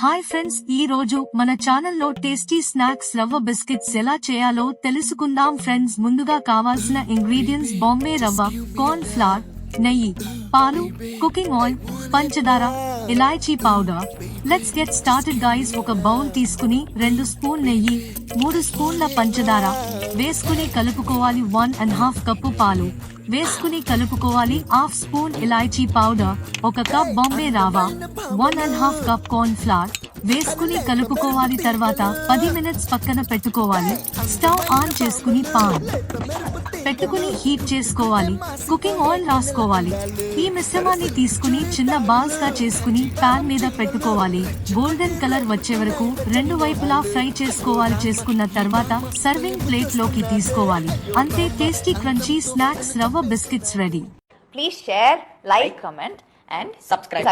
Hi friends, ఈ రోజు మన ఛానల్లో టేస్టీ స్నాక్స్ రవ్వ బిస్కెట్స్ ఎలా చేయాలో తెలుసుకుందాం ఫ్రెండ్స్. ముందుగా కావాల్సిన ఇంగ్రీడియంట్స్ బాంబే రవ్వ, కార్న్ ఫ్లవర్, నెయ్యి, పాలు, కుకింగ్ ఆయిల్, పంచదార, ఇలాచీ powder. Let's get started guys. ఒక బౌల్ తీసుకుని 2 స్పూన్ నెయ్యి, 3 స్పూన్ల పంచదార వేసుకుని కలుపుకోవాలి. 1½ కప్పు పాలు వేసుకుని కలుపుకోవాలి. హాఫ్ స్పూన్ ఇలాచీ పౌడర్, 1 కప్ బాంబే రవ్వ, 1½ కప్ కార్న్ ఫ్లవర్ వేసుకుని కలుపుకోవాలి. తర్వాత 10 మినిట్స్ పక్కన పెట్టుకోవాలి. స్టవ్ ఆన్ చేసుకుని పాన్ పెట్టుకుని హీట్ చేసుకోవాలి. కుకింగ్ ఆయిల్ రాసుకోవాలి. ఈ మిశ్రమాన్ని తీసుకుని చిన్న బాల్స్ గా చేసుకుని పాన్ మీద పెట్టుకోవాలి. గోల్డెన్ కలర్ వచ్చే వరకు 2 వైపులా ఫ్రై చేసుకోవాలి. చేసుకున్న తర్వాత సర్వింగ్ ప్లేట్ లోకి తీసుకోవాలి. అంతే, టేస్టీ క్రంచీ స్నాక్స్ రవ్వ biscuits ready. Please share, like, comment and subscribe.